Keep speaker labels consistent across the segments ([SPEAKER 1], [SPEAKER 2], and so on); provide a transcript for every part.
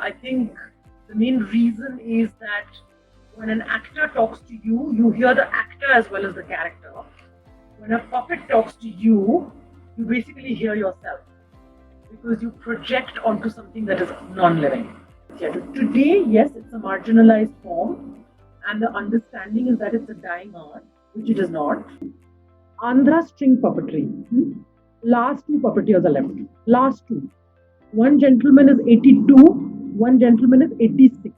[SPEAKER 1] I think the main reason is that when an actor talks to you, you hear the actor as well as the character. When a puppet talks to you, you basically hear yourself because you project onto something that is non-living. Yeah, today, yes, it's a marginalized form, and the understanding is that it's a dying art, which it is not. Andhra string puppetry. Last two puppeteers are left. Last two. One gentleman is 82, one gentleman is 86.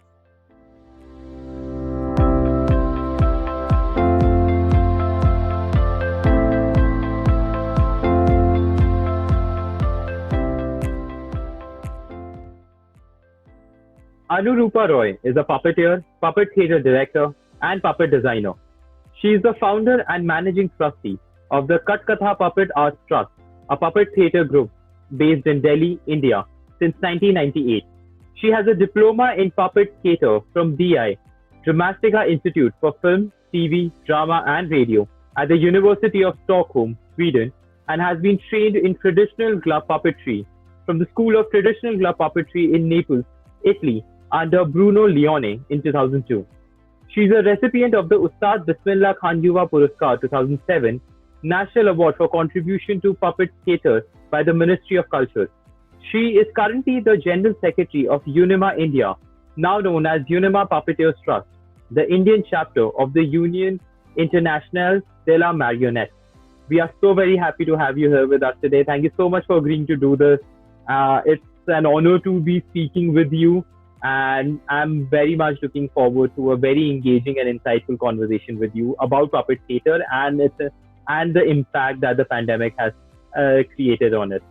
[SPEAKER 2] Anurupa Roy is a puppeteer, puppet theatre director, and puppet designer. She is the founder and managing trustee of the Katkatha Puppet Arts Trust, a puppet theatre group based in Delhi, India, since 1998. She has a diploma in puppet theatre from DI, Dramatica Institute for Film, TV, Drama and Radio at the University of Stockholm, Sweden, and has been trained in traditional glove puppetry from the School of Traditional Glove Puppetry in Naples, Italy, under Bruno Leone in 2002. She is a recipient of the Ustad Bismillah Khan Yuva Puraskar 2007 National Award for Contribution to Puppet Theatre by the Ministry of Culture. She is currently the General Secretary of UNIMA India, now known as UNIMA Puppeteers Trust, the Indian chapter of the Union Internationale de la Marionnette. We are so very happy to have you here with us today. Thank you so much for agreeing to do this. It's an honor to be speaking with you, and I'm very much looking forward to a very engaging and insightful conversation with you about puppet theatre and the impact that the pandemic has created on it.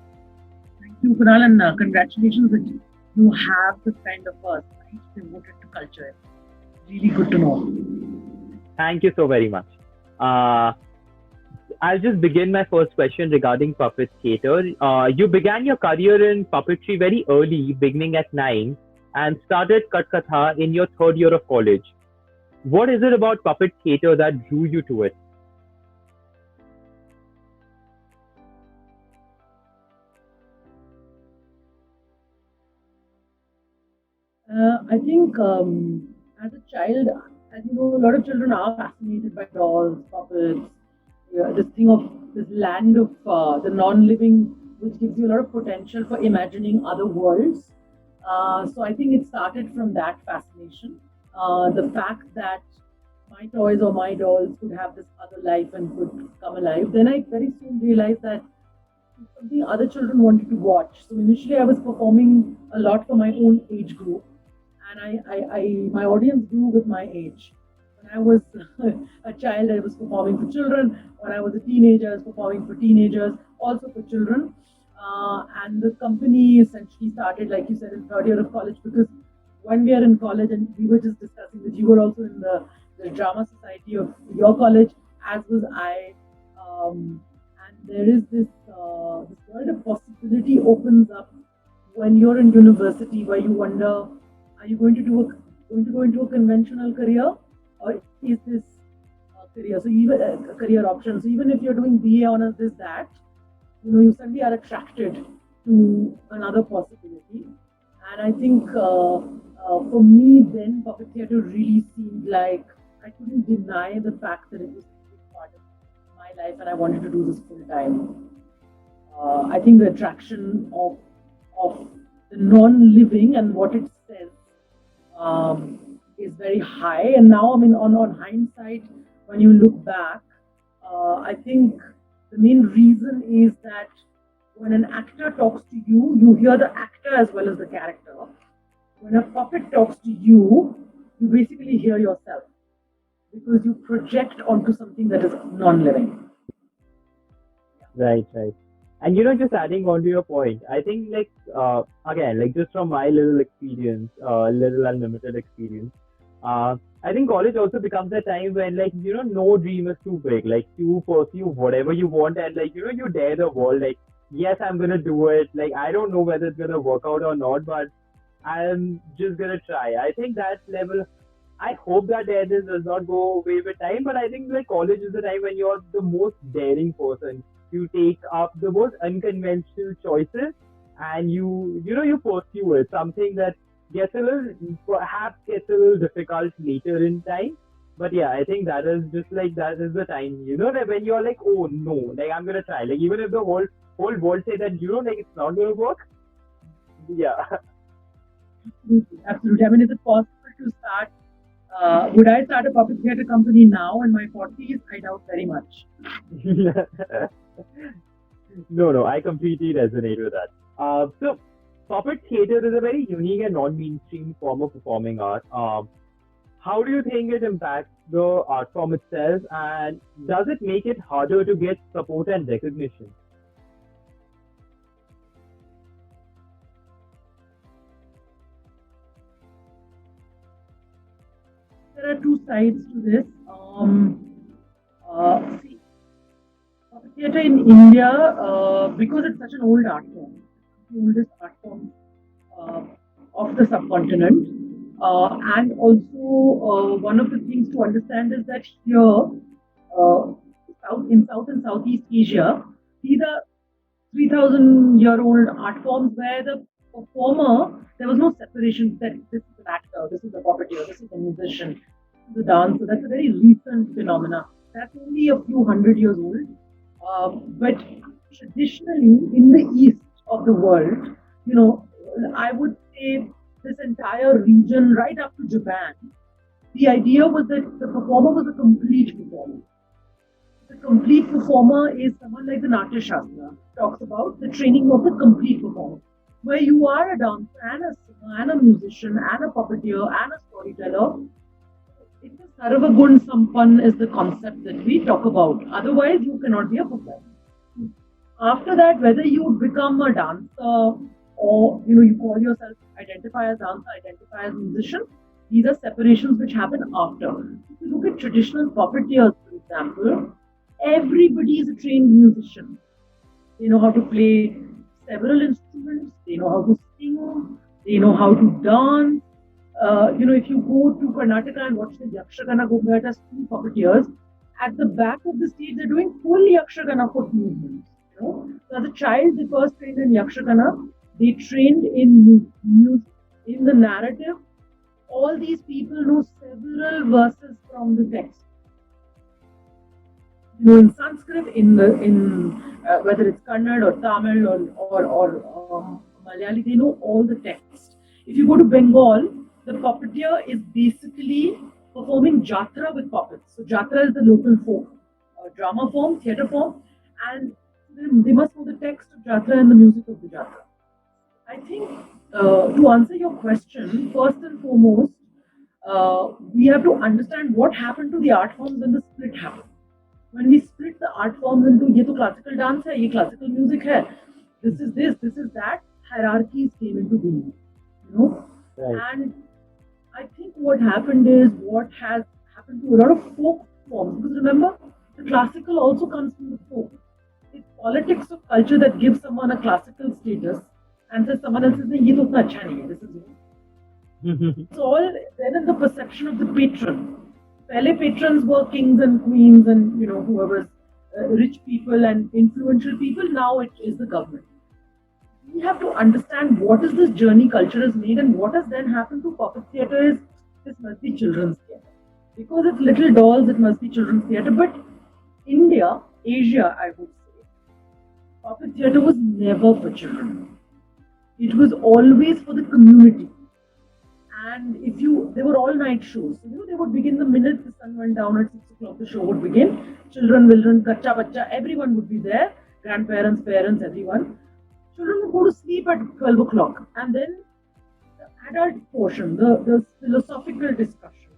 [SPEAKER 1] Thank you, Kunal, and congratulations that you have this kind of right, devoted to culture. Really good to know.
[SPEAKER 2] Thank you so very much. I'll just begin my first question regarding puppet theatre. You began your career in puppetry very early, beginning at 9, and started Katkatha in your third year of college. What is it about puppet theatre that drew you to it?
[SPEAKER 1] I think as a child, as you know, a lot of children are fascinated by dolls, puppets, this thing of this land of the non-living, which gives you a lot of potential for imagining other worlds. So I think it started from that fascination. The fact that my toys or my dolls could have this other life and could come alive. Then I very soon realized that it's something other children wanted to watch. So initially I was performing a lot for my own age group, and my audience grew with my age. When I was a child, I was performing for children. When I was a teenager, I was performing for teenagers, also for children. And the company essentially started, like you said, in third year of college, because when we are in college, and we were just discussing that you were also in the drama society of your college, as was I. And there is this world of possibility opens up when you're in university, where you wonder, are you going to go into a conventional career, or is this a career? So even a career option. So even if you're doing BA honors, this that, you suddenly are attracted to another possibility. And I think for me, then puppet theatre really seemed like I couldn't deny the fact that it was a big part of my life, and I wanted to do this full time. I think the attraction of the non-living and what it says is very high. And now, I mean, on hindsight, when you look back, I think the main reason is that when an actor talks to you, you hear the actor as well as the character. When a puppet talks to you, you basically hear yourself because you project onto something that is non-living.
[SPEAKER 2] Right. And just adding on to your point, I think again, just from my little experience, little unlimited experience, I think college also becomes a time when no dream is too big. Like you pursue whatever you want, and you dare the world. Like, yes, I'm gonna do it. Like, I don't know whether it's gonna work out or not, but I'm just gonna try. I think that level, I hope that daredness does not go away with time, but I think college is the time when you're the most daring person. You take up the most unconventional choices, and you pursue it. Something that perhaps gets a little difficult later in time. But yeah, I think that is just like that is the time, that when you're like, oh no, like I'm gonna try. Like even if the whole world say that like it's not gonna work, yeah.
[SPEAKER 1] Absolutely, absolutely. I mean, is it possible to start? Would I start a puppet theatre company now in my 40s? I doubt very much.
[SPEAKER 2] No, no, I completely resonate with that. So puppet theater is a very unique and non-mainstream form of performing art. How do you think it impacts the art form itself, and does it make it harder to get support and recognition?
[SPEAKER 1] There are two sides to this. See, theatre in India, because it's such an old art form, the oldest art form uh, of the subcontinent. And also, one of the things to understand is that here, South and Southeast Asia, these are 3,000-year-old art forms where the performer, there was no separation that this is an actor, this is a puppeteer, this is a musician, this is a dancer. That's a very recent phenomena. That's only a few hundred years old. But traditionally, in the east of the world, you know, I would say this entire region, right up to Japan, the idea was that the performer was a complete performer. The complete performer is someone like the Natya Shastra talks about the training of the complete performer, where you are a dancer and a singer and a musician and a puppeteer and a storyteller. It's a Sarvagun Sampan is the concept that we talk about. Otherwise, you cannot be a performer. After that, whether you become a dancer or you call yourself identify as dancer, identify as musician, these are separations which happen after. If you look at traditional puppeteers, for example, everybody is a trained musician. They know how to play several instruments. They know how to sing. They know how to dance. If you go to Karnataka and watch the Yakshagana Gopalata school puppeteers, at the back of the stage they're doing full Yakshagana foot movements. So as a child, they first trained in Yakshagana. They trained in music, in the narrative. All these people know several verses from the text. In Sanskrit, in whether it's Kannada or Tamil or Malayali, they know all the text. If you go to Bengal, the puppeteer is basically performing jatra with puppets. So jatra is the local folk drama form, theatre form, and they must know the text of jatra and the music of the jatra. I think to answer your question, first and foremost, we have to understand what happened to the art forms when the split happened. When we split the art forms into ये तो classical dance है, ये classical music है, this is that, hierarchies came into being,
[SPEAKER 2] Right.
[SPEAKER 1] And I think what happened is what has happened to a lot of folk forms. Because remember, the classical also comes from the folk. It's politics of culture that gives someone a classical status and says someone else is ये तो उतना अच्छा नहीं है. This is it's all then in the perception of the patron. Pele patrons were kings and queens and whoever's rich people and influential people. Now it is the government. We have to understand what is this journey culture has made and what has then happened to puppet theatre is this must be children's theatre. Because it's little dolls, it must be children's theatre. But India, Asia, I would say, puppet theatre was never for children. It was always for the community. And they were all night shows. So, they would begin the minute the sun went down at 6 o'clock, the show would begin. Children will run, kacha bacha, everyone would be there. Grandparents, parents, everyone. Children would go to sleep at 12 o'clock. And then the adult portion, the philosophical discussion,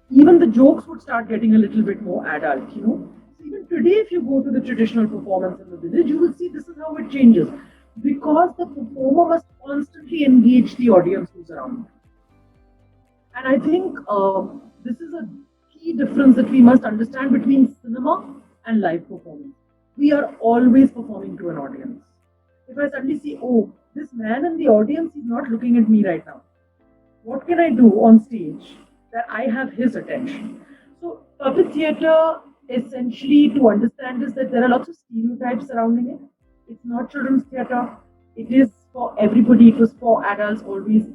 [SPEAKER 1] even the jokes would start getting a little bit more adult, So even today, if you go to the traditional performance in the village, you will see this is how it changes. Because the performer must constantly engage the audience who's around them. And I think this is a key difference that we must understand between cinema and live performance. We are always performing to an audience. If I suddenly see, oh, this man in the audience is not looking at me right now, what can I do on stage that I have his attention? So, puppet theatre, essentially, to understand is that there are lots of stereotypes surrounding it. It's not children's theatre. It is for everybody. It was for adults always.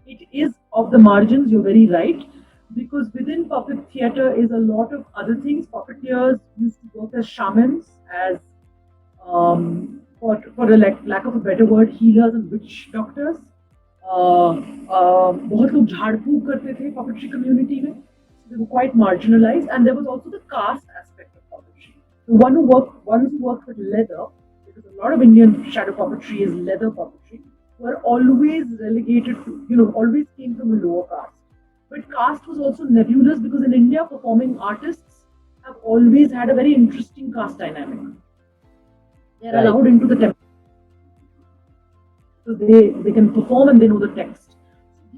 [SPEAKER 1] it is of the margins. You're very right, because within puppet theater is a lot of other things. Puppeteers used to work as shamans, as for a lack of a better word, healers and witch doctors. बहुत लोग झाड़ फूक करते थे puppetry community में. So they were quite marginalized, and there was also the caste aspect of puppetry. The ones who work with leather, because a lot of Indian shadow puppetry is leather puppetry, were always relegated to, always came from a lower caste. But caste was also nebulous, because in India, performing artists have always had a very interesting caste dynamic. They're
[SPEAKER 2] Right.
[SPEAKER 1] allowed into the temple, so they can perform and they know the text.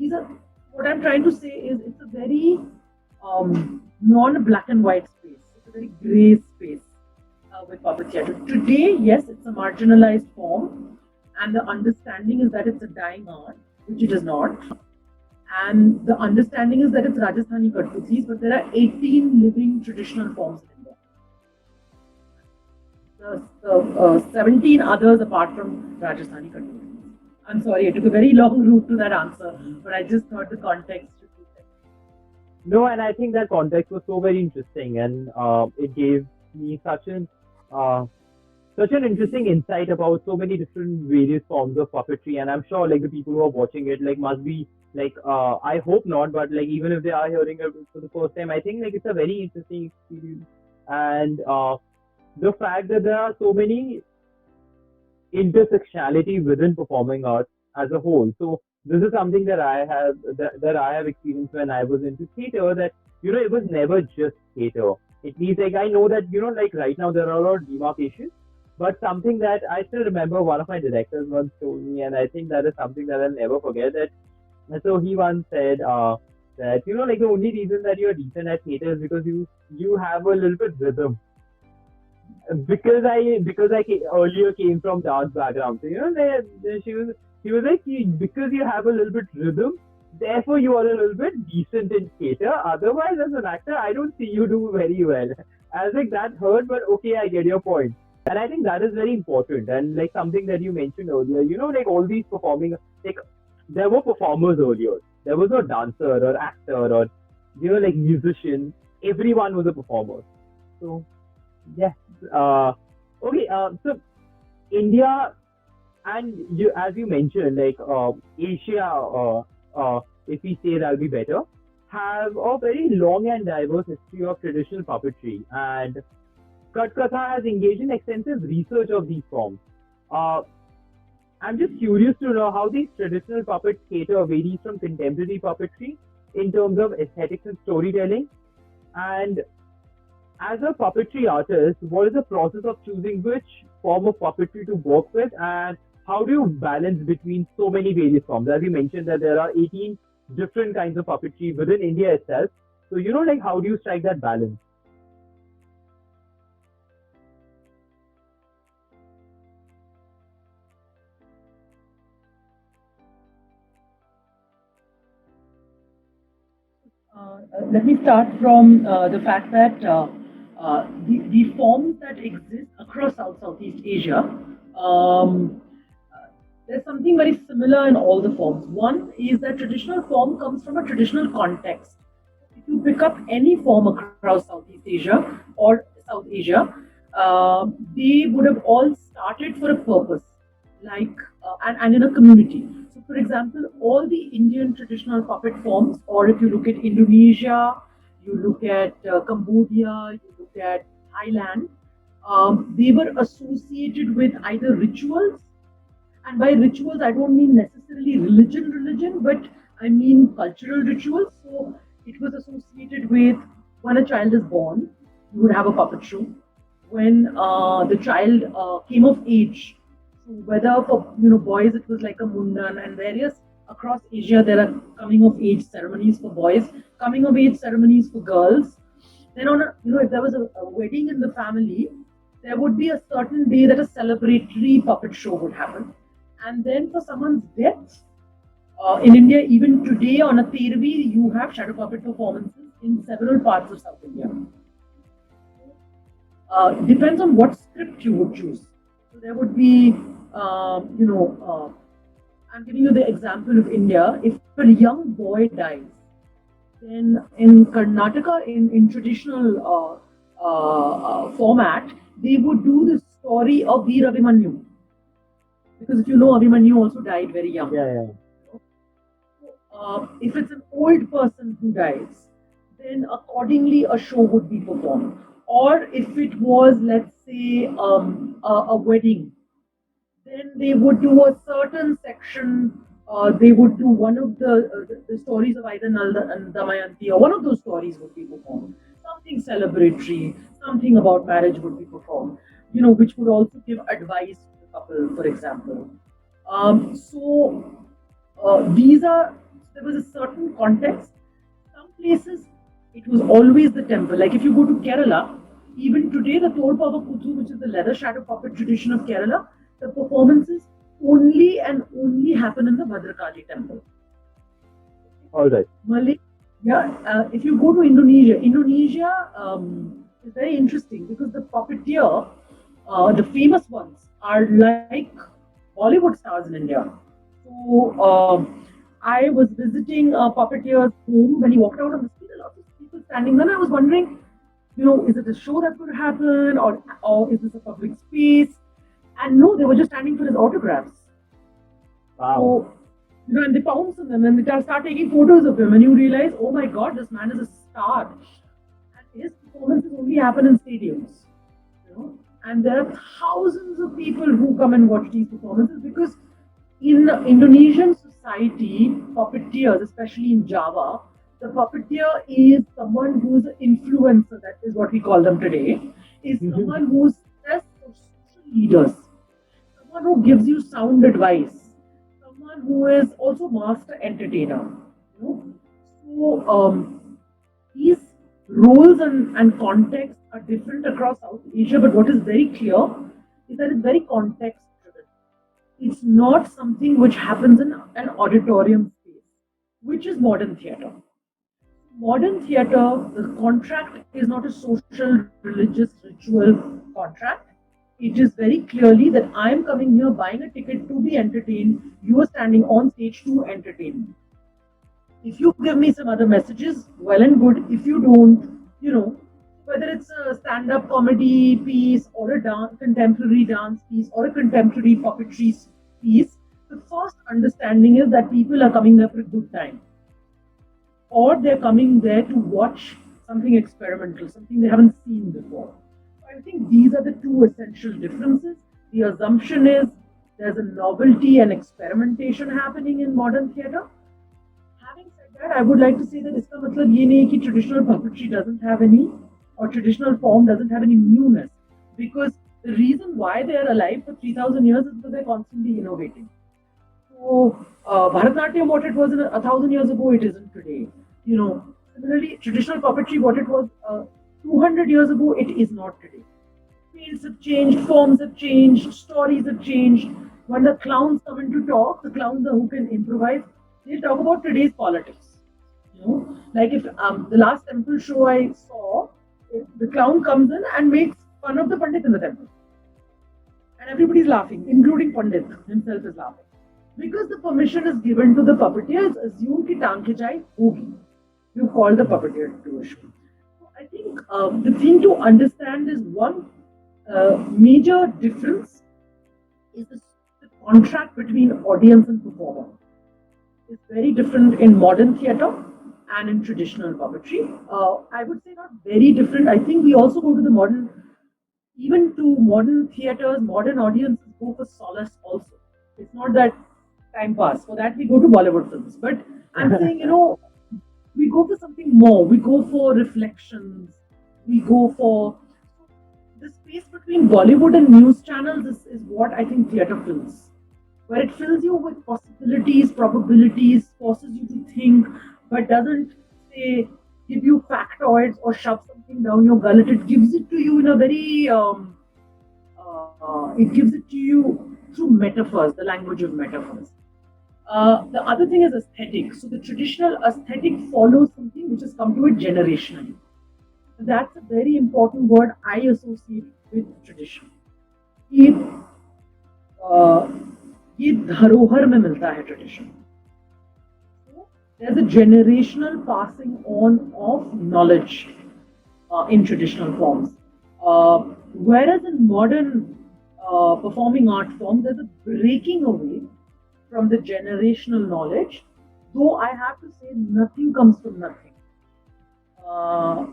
[SPEAKER 1] These are what I'm trying to say is it's a very non-black and white space. It's a very grey space with puppet theatre. Today, yes, it's a marginalized form, and the understanding is that it's a dying art, which it is not. And the understanding is that it's Rajasthani Katputhis, but there are 18 living traditional forms in India. The 17 others apart from Rajasthani Katputhis. I'm sorry, I took a very long route to that answer, but I just thought the context should be set.
[SPEAKER 2] No, and I think that context was so very interesting, and it gave me uh, such an interesting insight about so many different various forms of puppetry. And I'm sure like the people who are watching it like must be like I hope not, but like even if they are hearing it for the first time, I think like it's a very interesting experience. And the fact that there are so many intersectionality within performing arts as a whole. So this is something that I have experienced when I was into theater. That it was never just theater. It means like I know that like right now there are a lot of demarcations, but something that I still remember one of my directors once told me, and I think that is something that I'll never forget. That so he once said that like the only reason that you're decent at theater is because you have a little bit rhythm, earlier came from dance background. So he was like because you have a little bit rhythm, therefore you are a little bit decent in theater. Otherwise, as an actor, I don't see you do very well. I was like that hurt, but okay, I get your point. And I think that is very important. And like something that you mentioned earlier, like all these performing, like there were performers earlier. There was no dancer or actor or like musician. Everyone was a performer. So yes. Okay. So India and you, as you mentioned, like Asia, if we say that'll be better, have a very long and diverse history of traditional puppetry, and Katkatha has engaged in extensive research of these forms. Uh, I'm just curious to know how these traditional puppet theatre varies from contemporary puppetry in terms of aesthetics and storytelling. And as a puppetry artist, what is the process of choosing which form of puppetry to work with, and how do you balance between so many various forms? As you mentioned that there are 18 different kinds of puppetry within India itself. So, like how do you strike that balance?
[SPEAKER 1] Let me start from the fact that the forms that exist across Southeast Asia, there's something very similar in all the forms. One is that traditional form comes from a traditional context. If you pick up any form across Southeast Asia or South Asia, they would have all started for a purpose, like and in a community. So, for example, all the Indian traditional puppet forms, or if you look at Indonesia, you look at Cambodia, you look at Thailand, they were associated with either rituals, and by rituals I don't mean necessarily religion, but I mean cultural rituals. So it was associated with when a child is born, you would have a puppet show. When the child came of age, so whether for boys it was like a mundan, and various across Asia there are coming of age ceremonies for boys, coming of age ceremonies for girls. Then on a, if there was a wedding in the family, there would be a certain day that a celebratory puppet show would happen. And then for someone's death, in India, even today on a Tervi, you have shadow puppet performances in several parts of South India. Depends on what script you would choose. So there would be, I'm giving you the example of India. If a young boy dies, then in Karnataka, in traditional format, they would do the story of Veer Abhimanyu. Because if you know, Abhimanyu also died very young.
[SPEAKER 2] Yeah.
[SPEAKER 1] If it's an old person who dies, then accordingly a show would be performed. Or if it was, let's say, a wedding, then they would do a certain section. They would do one of the stories of either Nalda and Damayanti, or one of those stories would be performed. Something celebratory, something about marriage would be performed. Which would also give advice to the couple, for example. These are There was a certain context. Some places it was always the temple. Like if you go to Kerala, even today the Tolpava Kuthu, which is the leather shadow puppet tradition of Kerala, the performances only and only happen in the Bhadrakali temple.
[SPEAKER 2] All right.
[SPEAKER 1] If you go to Indonesia is very interesting because the puppeteer, the famous ones, are like Bollywood stars in India. So I was visiting a puppeteer's home. When he walked out on the street, a lot of people standing there. And I was wondering, is it a show that could happen, or is this a public space? And no, they were just standing for his autographs.
[SPEAKER 2] Wow.
[SPEAKER 1] So, and they pounce on them and they start taking photos of him, and you realize, oh my God, this man is a star. And his performances only happen in stadiums. And there are thousands of people who come and watch these performances because in Indonesian society, puppeteers, especially in Java, the puppeteer is someone who is an influencer, that is what we call them today, is someone who's just for social leaders, someone who gives you sound advice, someone who is also master entertainer. So these roles and contexts are different across South Asia, but what is very clear is that it's very context driven. It's not something which happens in an auditorium space, which is modern theatre. Modern theatre, the contract is not a social, religious, ritual contract. It is very clearly that I am coming here buying a ticket to be entertained. You are standing on stage to entertain me. If you give me some other messages, well and good. If you don't, whether it's a stand-up comedy piece or a contemporary dance piece or a contemporary puppetry piece, the first understanding is that people are coming there for a good time. Or they're coming there to watch something experimental, something they haven't seen before. I think these are the two essential differences. The assumption is there's a novelty and experimentation happening in modern theatre. Having said that, I would like to say that iska matlab ye nahi ki traditional puppetry doesn't have any, or traditional form doesn't have any newness. Because the reason why they are alive for 3,000 years is because they're constantly innovating. So, Bharatanatyam, what it was 1,000 years ago, it isn't today. Similarly, traditional puppetry, what it was 200 years ago, it is not today. Fields have changed, forms have changed, stories have changed. When the clowns come in to talk, the clowns are who can improvise. They'll talk about today's politics. Like if the last temple show I saw, the clown comes in and makes fun of the Pandit in the temple. And everybody's laughing, including Pandit himself is laughing. Because the permission is given to the puppeteer, it's assumed that टांग खिंचाई होगी. You call the puppeteer to a show. So I think the thing to understand is one major difference is the contract between audience and performer. It's very different in modern theatre and in traditional puppetry. I would say not very different. I think we also go to the modern, even to modern theatres, modern audiences go for solace also. It's not that time pass. For that, we go to Bollywood films. But I'm saying, we go for something more. We go for reflections. We go for the space between Bollywood and news channels is what I think theatre fills. Where it fills you with possibilities, probabilities, forces you to think, but doesn't say give you factoids or shove something down your gullet. It gives it to you in a very, it gives it to you through metaphors, the language of metaphors. The other thing is aesthetic. So the traditional aesthetic follows something which has come to it generationally. So that's a very important word I associate with tradition. ये धरोहर में मिलता है tradition. there's a generational passing on of knowledge in traditional forms. Uh, Whereas in modern performing art form, there's a breaking away from the generational knowledge. Though I have to say, nothing comes from nothing. Uh,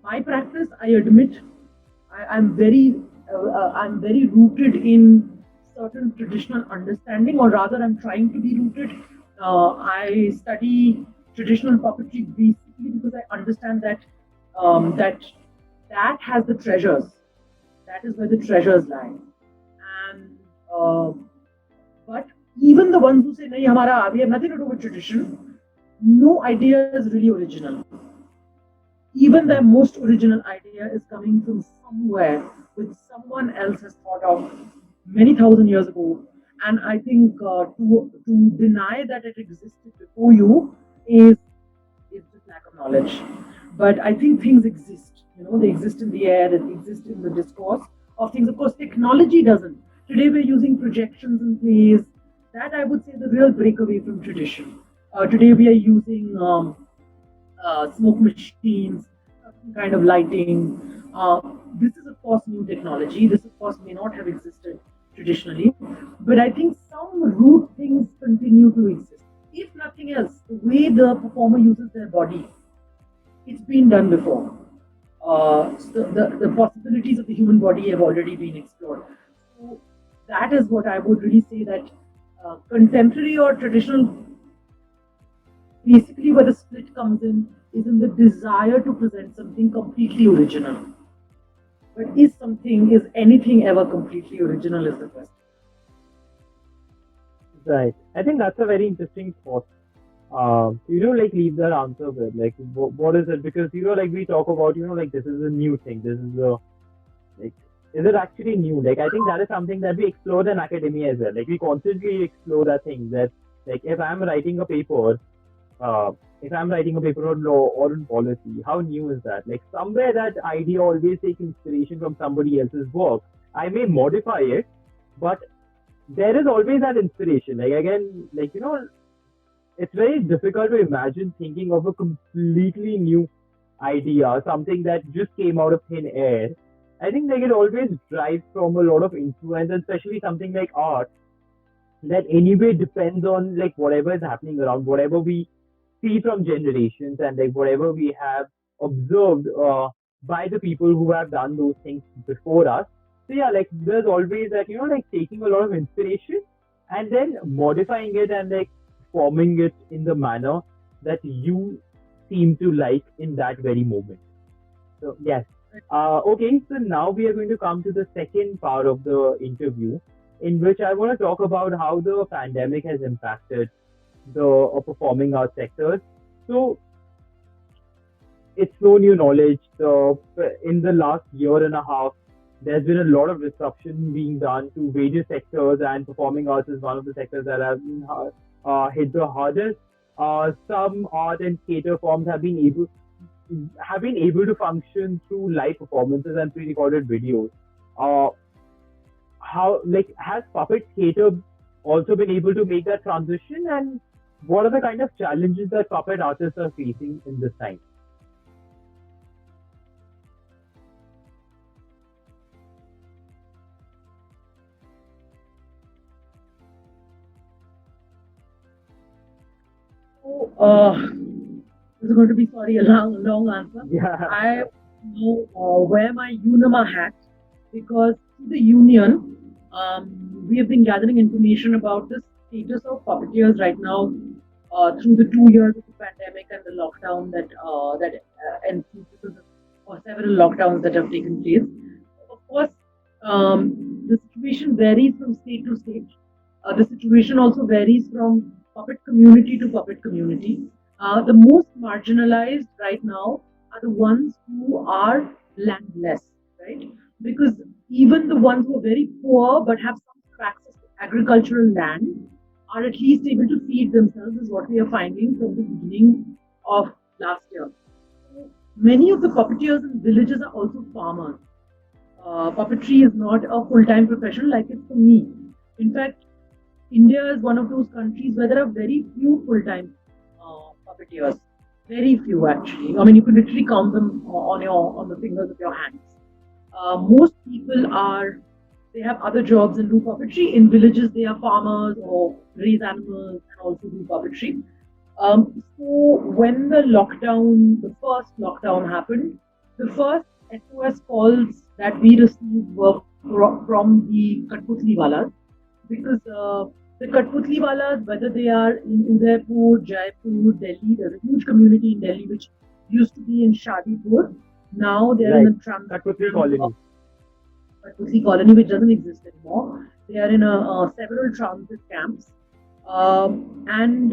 [SPEAKER 1] my practice, I admit, I'm very rooted in certain traditional understanding, or rather, I'm trying to be rooted. I study traditional puppetry basically because I understand that that has the treasures. That is where the treasures lie. And but even the ones who say, "Nahi, we have nothing to do with tradition," no idea is really original. Even the most original idea is coming from somewhere which someone else has thought of many thousand years ago. And I think to deny that it existed before you is just lack of knowledge. But I think things exist. They exist in the air, they exist in the discourse of things. Of course, technology doesn't. Today we're using projections and plays. That I would say the real breakaway from tradition. Today we are using smoke machines, certain kind of lighting. This is, of course, new technology. This, of course, may not have existed traditionally, but I think some root things continue to exist. If nothing else, the way the performer uses their body, it's been done before. So the possibilities of the human body have already been explored. So that is what I would really say, that contemporary or traditional, basically where the split comes in is in the desire to present something completely original. But is anything ever completely original is the question.
[SPEAKER 2] Right. I think that's a very interesting thought. Like leave that answer with like what is it? Because like we talk about like this is a new thing. This is a like is it actually new? Like I think that is something that we explore in academia as well. Like we constantly explore that thing that like uh, if I'm writing a paper on law or on policy, how new is that? Like somewhere that idea always takes inspiration from somebody else's work. I may modify it, but there is always that inspiration. Like again, like it's very difficult to imagine thinking of a completely new idea, something that just came out of thin air. I think like it always drives from a lot of influence, and especially something like art that anyway depends on like whatever is happening around, whatever we see from generations, and like whatever we have observed by the people who have done those things before us. So yeah, like there's always that like taking a lot of inspiration and then modifying it and like forming it in the manner that you seem to like in that very moment. So yes. Okay, so now we are going to come to the second part of the interview, in which I want to talk about how the pandemic has impacted the performing arts sectors. So it's no new knowledge. So in the last year and a half, there's been a lot of disruption being done to various sectors, and performing arts is one of the sectors that have been hit the hardest. Some art and theatre forms have been able to function through live performances and pre-recorded videos. Uh, how like has puppet theatre also been able to make that transition, and what are the kind of challenges that puppet artists are facing in this time?
[SPEAKER 1] So, this is going to be, sorry, a long answer.
[SPEAKER 2] Yeah.
[SPEAKER 1] I now wear my UNAMA hat because through the union, we have been gathering information about the status of puppeteers right now through the 2 years of the pandemic and the lockdown that ensued because of or several lockdowns that have taken place. Of course, the situation varies from state to state. The situation also varies from puppet community to puppet community. The most marginalized right now are the ones who are landless, right? Because even the ones who are very poor but have some sort of access to agricultural land are at least able to feed themselves, is what we are finding from the beginning of last year. Many of the puppeteers in villages are also farmers. Puppetry is not a full time profession like it's for me. In fact, India is one of those countries where there are very few full time puppeteers. Very few actually. I mean, you can literally count them on the fingers of your hands. Most people are they have other jobs and do puppetry. In villages, they are farmers or raise animals and also do puppetry. So when the first lockdown happened, the first SOS calls that we received were from the Katputli Walas because the Katputli Walas, whether they are in Udaipur, Jaipur, Delhi, there's a huge community in Delhi which used to be in Shadipur. Now they're in
[SPEAKER 2] Right.
[SPEAKER 1] the transit
[SPEAKER 2] Katputli
[SPEAKER 1] camp of
[SPEAKER 2] colony.
[SPEAKER 1] Katputli colony, which doesn't exist anymore. They are in several transit camps. And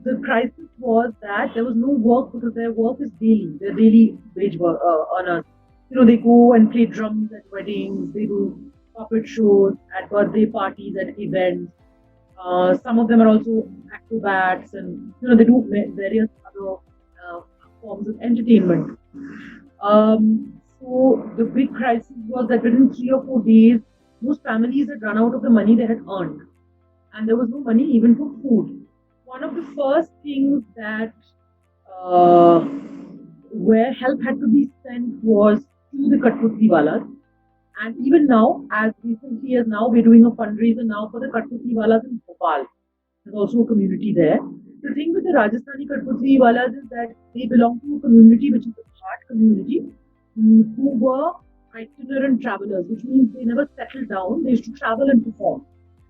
[SPEAKER 1] the crisis was that there was no work because their work is daily. They're daily wage earners. They go and play drums at weddings. They do puppet shows at birthday parties and events. Some of them are also acrobats, and they do various other forms of entertainment. So the big crisis was that within 3 or 4 days, most families had run out of the money they had earned, and there was no money even for food. One of the first things that uh, where help had to be sent was to the Katputli Walas. And even now, as recently as now, we're doing a fundraiser now for the Katputli Walas in Bhopal. There's also a community there. The thing with the Rajasthani Katputli Walas is that they belong to a community which is a Bhat community who were itinerant travelers, which means they never settled down. They used to travel and perform.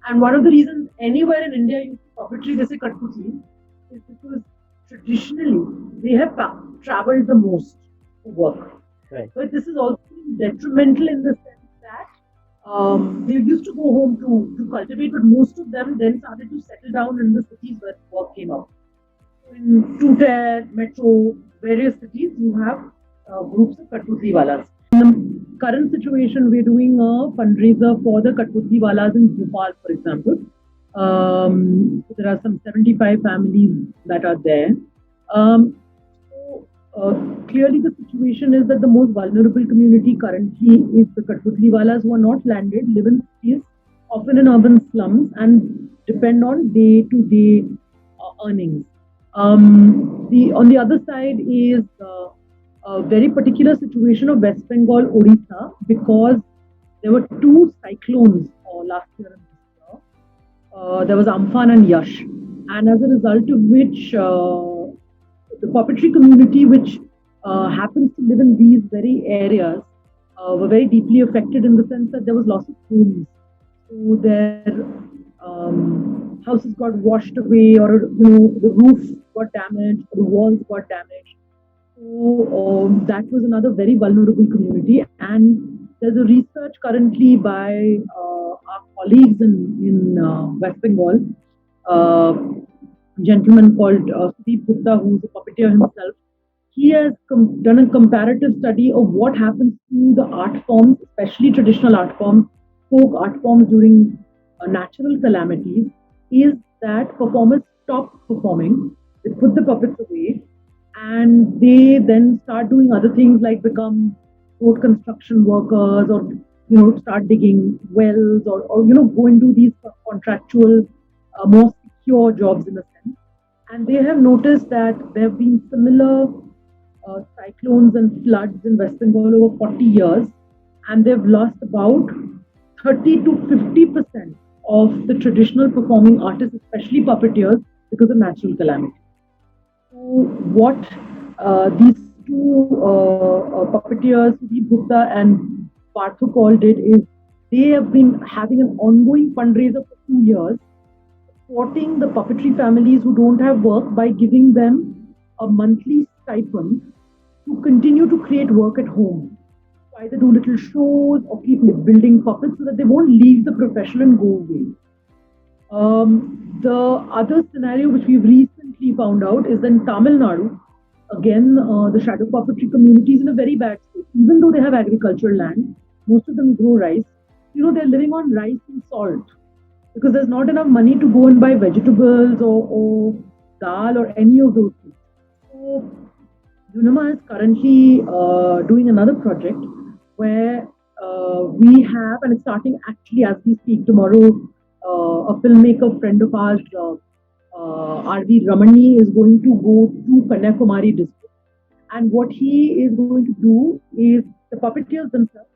[SPEAKER 1] And one of the reasons anywhere in India you see puppetry, they say Katputli, is because traditionally they have traveled the most for work.
[SPEAKER 2] Right.
[SPEAKER 1] But this is also detrimental in the sense that they used to go home to cultivate, but most of them then started to settle down in the cities where work came out. So in Tooter, Metro, various cities, you have groups of Katputli Walas. In the current situation, we're doing a fundraiser for the Katputli Walas in Bhopal, for example. So there are some 75 families that are there. Clearly, the situation is that the most vulnerable community currently is the Katputli Walas who are not landed, live in cities, often in urban slums, and depend on day-to-day earnings. On the other side is a very particular situation of West Bengal, Odisha, because there were two cyclones last year and this year. There was Amphan and Yash, and as a result of which the puppetry community, which happens to live in these very areas, were very deeply affected in the sense that there was loss of homes. So their houses got washed away, or the roof got damaged, the walls got damaged. So that was another very vulnerable community, and there's a research currently by our colleagues in West Bengal. A gentleman called Sudeep Gupta, who's a puppeteer himself. He has done a comparative study of what happens to the art forms, especially traditional art forms, folk art forms during natural calamities. Is that performers stop performing, they put the puppets away, and they then start doing other things like become road construction workers, or start digging wells, or go and do these contractual more secure jobs in a sense. And they have noticed that there have been similar cyclones and floods in West Bengal over 40 years, and they've lost about 30 to 50% of the traditional performing artists, especially puppeteers, because of natural calamity. So what these two puppeteers, Sudeep Gupta and Parthu Kaul, did is they have been having an ongoing fundraiser for 2 years, supporting the puppetry families who don't have work by giving them a monthly stipend to continue to create work at home. So either do little shows or keep building puppets so that they won't leave the profession and go away. The other scenario which we've recently found out is in Tamil Nadu. Again, the shadow puppetry community is in a very bad state. Even though they have agricultural land, most of them grow rice. They're living on rice and salt because there's not enough money to go and buy vegetables or dal or any of those things. So Unama is currently doing another project where we have, and it's starting actually as we speak tomorrow, a filmmaker friend of ours, R.V. Ramani is going to go to Kanyakumari district. And what he is going to do is the puppeteers themselves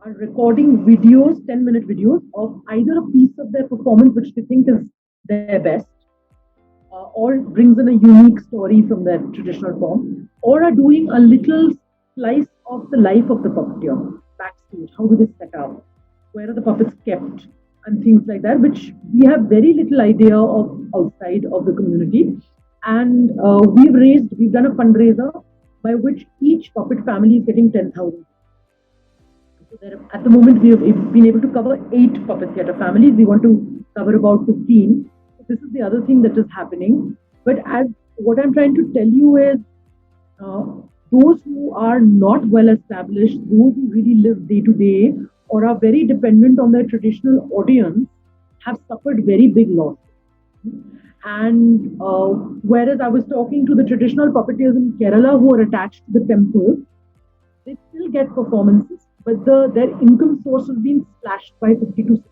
[SPEAKER 1] are recording videos, 10-minute videos of either a piece of their performance which they think is their best, or brings in a unique story from their traditional form, or are doing a little slice of the life of the puppeteer backstage. How do they set up? Where are the puppets kept? And things like that, which we have very little idea of outside of the community. And we've done a fundraiser by which each puppet family is getting 10,000. So there, at the moment, we have been able to cover 8 puppet theatre families. We want to cover about 15. So this is the other thing that is happening. But as what I'm trying to tell you is, uh, those who are not well established, those who really live day to day or are very dependent on their traditional audience, have suffered very big loss. And whereas I was talking to the traditional puppeteers in Kerala who are attached to the temple, they still get performances, but their income source has been slashed by 50 to 60%.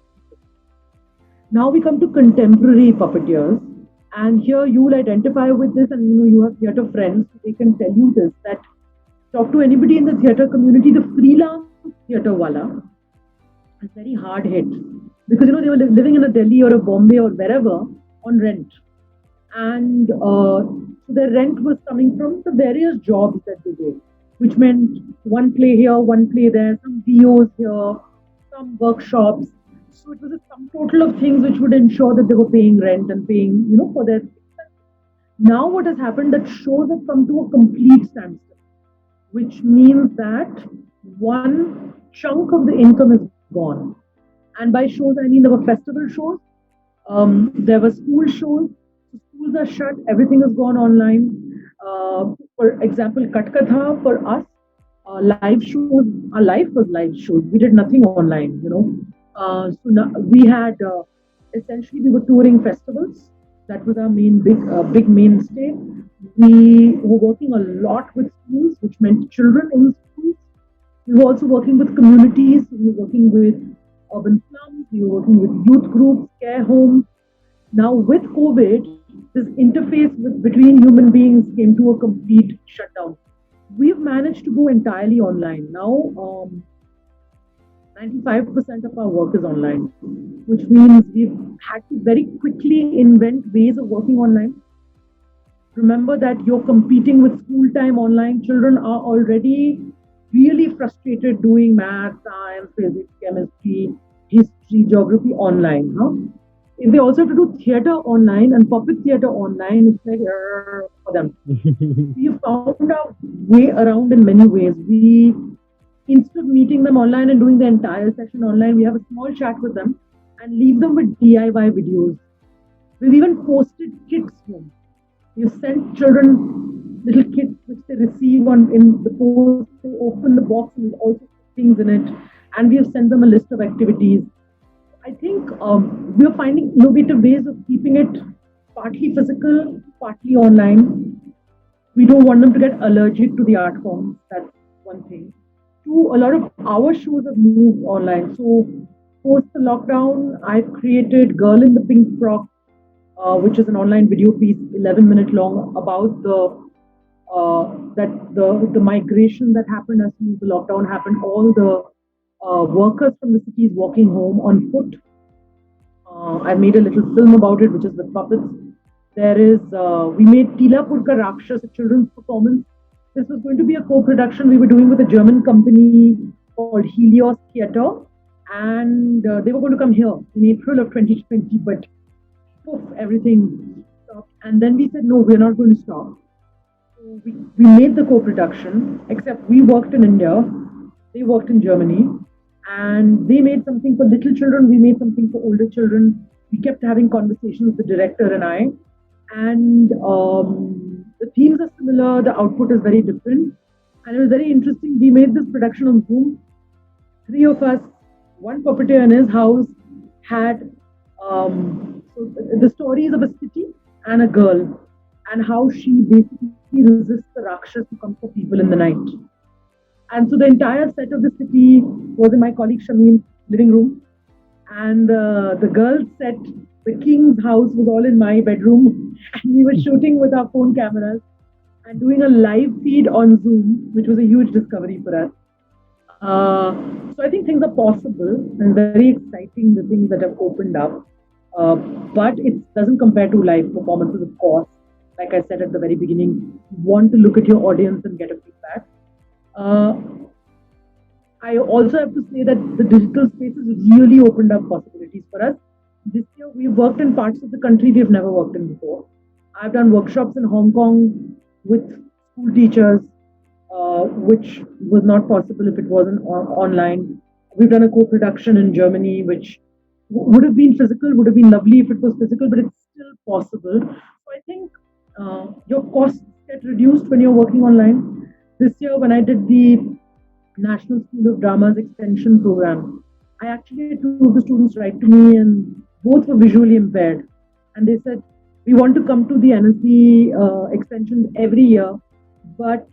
[SPEAKER 1] Now we come to contemporary puppeteers, and here you will identify with this, and you have theatre friends, so they can tell you this, that talk to anybody in the theatre community, the freelance theatre wala is very hard hit because they were living in a Delhi or a Bombay or wherever on rent, and so their rent was coming from the various jobs that they did, which meant one play here, one play there, some VOs here, some workshops. So it was a sum total of things which would ensure that they were paying rent and paying, for their expenses. Now what has happened, that shows have come to a complete standstill, which means that one chunk of the income is gone. And by shows, I mean there were festival shows, there were school shows, schools are shut, everything has gone online. For example, Katkatha for us, live shows, our life was live shows. We did nothing online. So now we had essentially we were touring festivals. That was our main big mainstay. We were working a lot with schools, which meant children in schools. We were also working with communities. We were working with urban slums. We were working with youth groups, care homes. Now with COVID, this interface between human beings came to a complete shutdown. We've managed to go entirely online. Now, 95% of our work is online, which means we've had to very quickly invent ways of working online. Remember that you're competing with school time online. Children are already really frustrated doing math, science, physics, chemistry, history, geography online. If they also have to do theatre online and puppet theatre online, it's like for them. We found our way around in many ways. Instead of meeting them online and doing the entire session online, we have a small chat with them and leave them with DIY videos. We've even posted kits home. We've sent children little kits which they receive in the post. They open the box and there's also things in it, and we have sent them a list of activities. I think we are finding innovative ways of keeping it partly physical, partly online. We don't want them to get allergic to the art forms. That's one thing. Two, a lot of our shows have moved online. So post the lockdown, I created Girl in the Pink Frock, which is an online video piece, 11-minute long, about the migration that happened as soon as the lockdown happened. All the workers from the cities walking home on foot. I made a little film about it, which is with puppets. We made Tilapur Ka Rakshas, a children's performance. This was going to be a co-production we were doing with a German company called Helios Theatre, and they were going to come here in April of 2020, but poof, everything stopped. And then we said, no, we're not going to stop. So we made the co-production, except we worked in India, they worked in Germany, and they made something for little children, we made something for older children. We kept having conversations, the director and I, and the themes are similar, the output is very different, and it was very interesting. We made this production on Zoom. 3 of us, one puppeteer in his house, had the stories of a city and a girl, and how she basically resists the Rakshas who come for people in the night. And so the entire set of the city was in my colleague Shameen's living room. And the girls' set The king's house was all in my bedroom, and we were shooting with our phone cameras and doing a live feed on Zoom, which was a huge discovery for us. Uh, so I think things are possible and very exciting, the things that have opened up. Uh, but it doesn't compare to live performances, of course. Like I said at the very beginning, you want to look at your audience and get a feedback. Uh, I also have to say that the digital space has really opened up possibilities for us. This year, we've worked in parts of the country we've never worked in before. I've done workshops in Hong Kong with school teachers, which was not possible if it wasn't online. We've done a co-production in Germany, which would have been physical, would have been lovely if it was physical, but it's still possible. So I think your costs get reduced when you're working online. This year, when I did the National School of Drama's extension program, I actually had two of the students write to me, and both were visually impaired. And they said, we want to come to the NSD extensions every year, but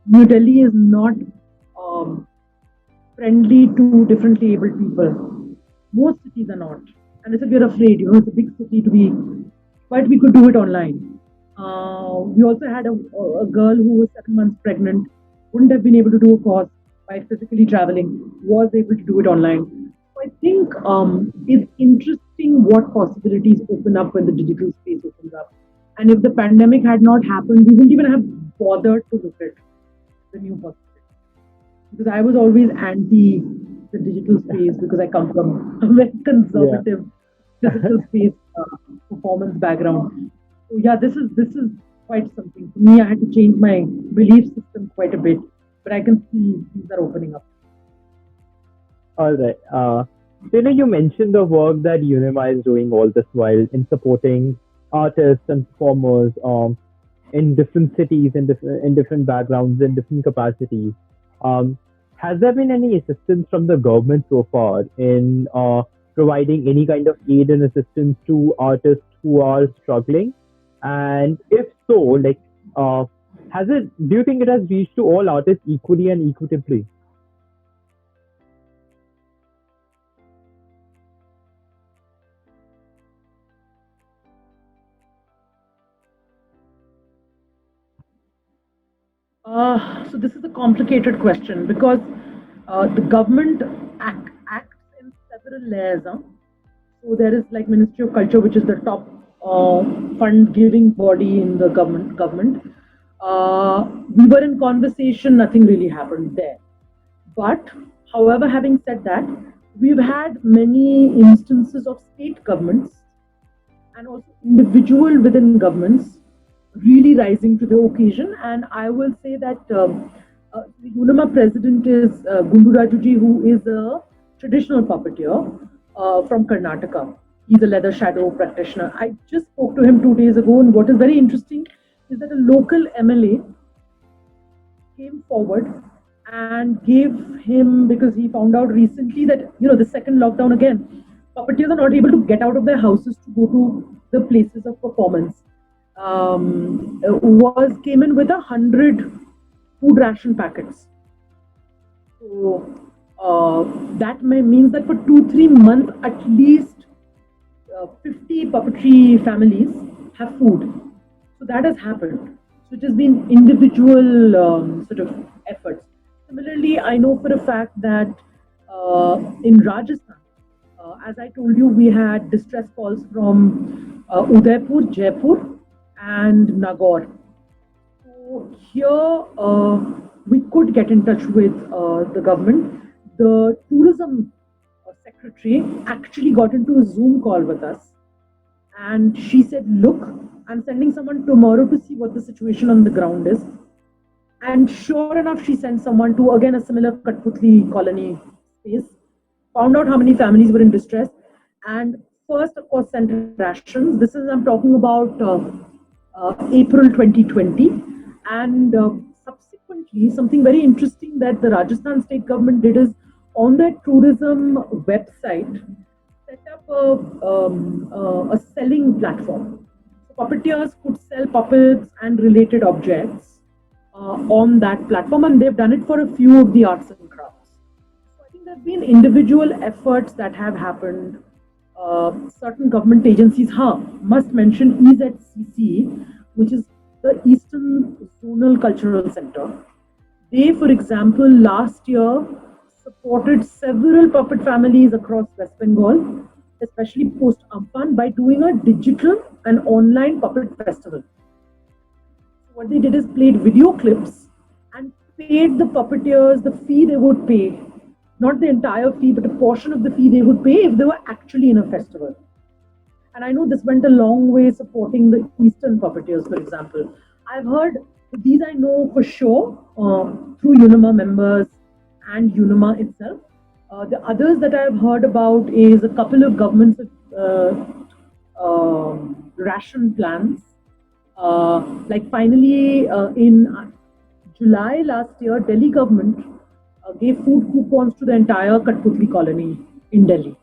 [SPEAKER 1] New Delhi is not um, friendly to differently abled people. Most cities are not. And I said, we're afraid, it's a big city to be, but we could do it online. We also had a girl who was 7 months pregnant, wouldn't have been able to do a course by physically traveling, was able to do it online. So I think it's interesting what possibilities open up when the digital space opens up. And if the pandemic had not happened, we wouldn't even have bothered to look at the new possibilities. Because I was always anti the digital space because I come from a very
[SPEAKER 2] Yeah.
[SPEAKER 1] conservative digital space performance background. So yeah, this is quite something for me. I had to change my belief system quite a bit, but I can see things are opening up.
[SPEAKER 2] All right. You mentioned the work that Unima is doing all this while in supporting artists and performers in different cities, in different backgrounds, in different capacities. Um, has there been any assistance from the government so far in providing any kind of aid and assistance to artists who are struggling? And if so, uh, has it? Do you think it has reached to all artists equally and equitably?
[SPEAKER 1] So this is a complicated question because the government acts in several layers. Huh? So there is like Ministry of Culture, which is the top fund giving body in the government. We were in conversation, nothing really happened there. But however, having said that, we've had many instances of state governments and also individual within governments really rising to the occasion. And I will say that the UNIMA president is Gundu Rajuji, who is a traditional puppeteer from Karnataka. He's a leather shadow practitioner. I just spoke to him 2 days ago, and what is very interesting is that a local MLA came forward and gave him, because he found out recently that the second lockdown again, puppeteers are not able to get out of their houses to go to the places of performance. Was came in with 100 food ration packets. So that means that for 2-3 months at least 50 puppetry families have food. So that has happened. So it has been individual sort of efforts. Similarly, I know for a fact that in Rajasthan, as I told you, we had distress calls from Udaipur, Jaipur, and Nagaur. So here we could get in touch with the government. The tourism secretary actually got into a Zoom call with us, and she said, "Look, I'm sending someone tomorrow to see what the situation on the ground is." And sure enough, she sent someone to again a similar Katputli colony space, found out how many families were in distress, and first, of course, sent rations. This is, I'm talking about April 2020. And subsequently, something very interesting that the Rajasthan state government did is on their tourism website, set up a selling platform. So puppeteers could sell puppets and related objects on that platform, and they've done it for a few of the arts and crafts. So I think there have been individual efforts that have happened. certain government agencies, must mention EZCC, which is the Eastern Zonal Cultural Center. They, for example, last year supported several puppet families across West Bengal, especially post Amphan, by doing a digital and online puppet festival. What they did is played video clips and paid the puppeteers the fee they would pay, not the entire fee, but a portion of the fee they would pay if they were actually in a festival. And I know this went a long way supporting the Eastern puppeteers, for example. I've heard these, I know for sure, through UNIMA members and UNIMA itself. The others that I've heard about is a couple of governments ration plans. Like finally in July last year, Delhi government gave food coupons to the entire Katputli colony in Delhi.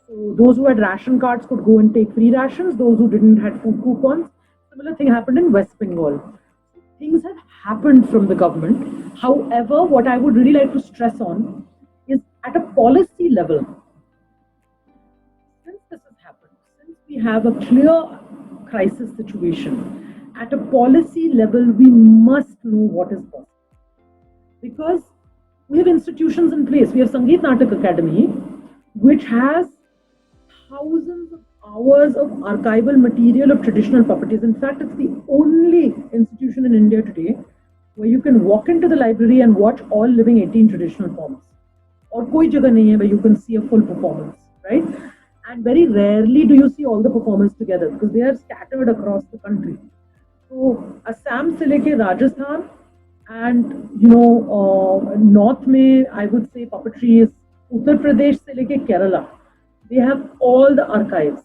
[SPEAKER 1] So those who had ration cards could go and take free rations. Those who didn't had food coupons. Similar thing happened in West Bengal. Things have happened from the government. However, what I would really like to stress on is at a policy level. Since this has happened, since we have a clear crisis situation, at a policy level, we must know what is possible. Because we have institutions in place. We have Sangeet Natak Academy, which has thousands of hours of archival material of traditional puppeteers. In fact, it's the only institution in India today where you can walk into the library and watch all living 18 traditional forms. Or koi jagah nahi hai where you can see a full performance, right? And very rarely do you see all the performers together because they are scattered across the country. So Assam se leke Rajasthan, and north mein I would say puppetry is Uttar Pradesh se leke Kerala. They have all the archives.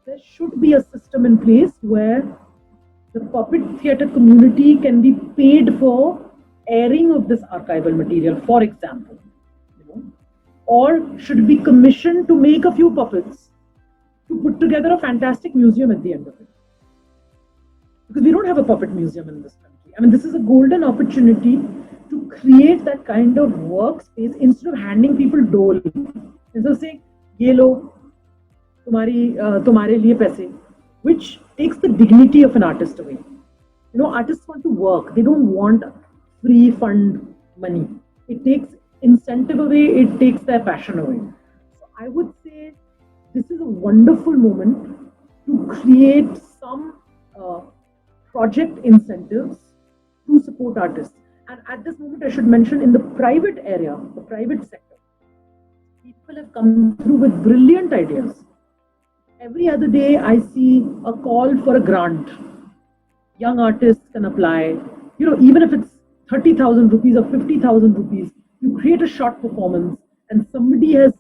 [SPEAKER 1] There should be a system in place where the puppet theatre community can be paid for airing of this archival material, for example, or should be commissioned to make a few puppets to put together a fantastic museum at the end of it. Because we don't have a puppet museum in this country. I mean, this is a golden opportunity to create that kind of workspace instead of handing people dole. Instead of saying, ये लो तुम्हारे लिए पैसे, which takes the dignity of an artist away. Artists want to work. They don't want free fund money. It takes incentive away. It takes their passion away. So I would say this is a wonderful moment to create some project incentives to support artists. And at this moment, I should mention in the private area, the private sector, people have come through with brilliant ideas. Every other day, I see a call for a grant. Young artists can apply. Even if it's 30,000 rupees or 50,000 rupees, you create a short performance and somebody has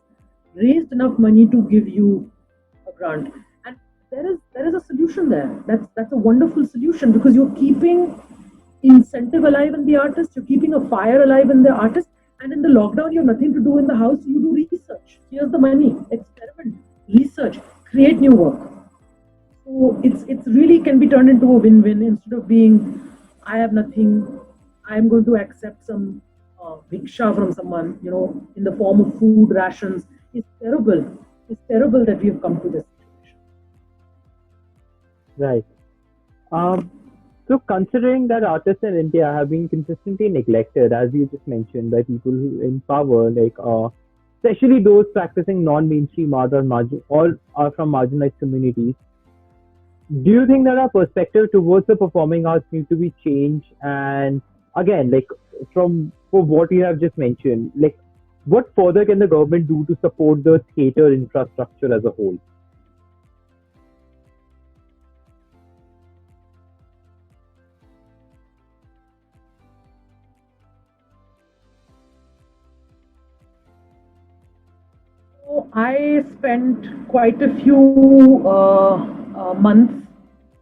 [SPEAKER 1] raised enough money to give you a grant. And there is a solution there. That's a wonderful solution because you're keeping incentive alive in the artist, you're keeping a fire alive in the artist. And in the lockdown, you have nothing to do in the house, you do research. Here's the money, experiment, research, create new work. So it's really can be turned into a win-win instead of being, I have nothing, I'm going to accept some bhiksha from someone, in the form of food rations. It's terrible. It's terrible that we have come to this situation.
[SPEAKER 2] Right. So considering that artists in India have been consistently neglected, as you just mentioned, by people who in power, especially those practicing non-mainstream art or are from marginalized communities, do you think that our perspective towards the performing arts need to be changed? And again, for what you have just mentioned, what further can the government do to support the theatre infrastructure as a whole?
[SPEAKER 1] I spent quite a few months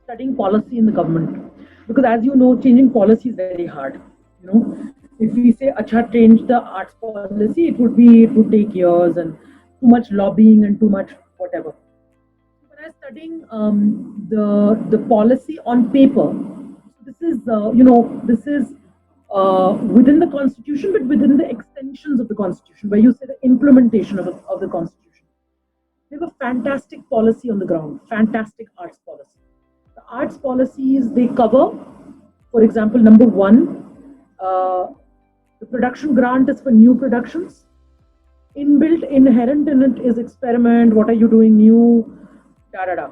[SPEAKER 1] studying policy in the government because, as you know, changing policy is very hard. If we say "Acha, change the arts policy," it would take years and too much lobbying and too much whatever. When I was studying the policy on paper, this is within the constitution, but within the extensions of the constitution, where you say the implementation of the constitution. We have a fantastic policy on the ground, fantastic arts policy. The arts policies they cover, for example, number one, uh, the production grant is for new productions. Inbuilt, inherent in it is experiment. What are you doing new? Da da da.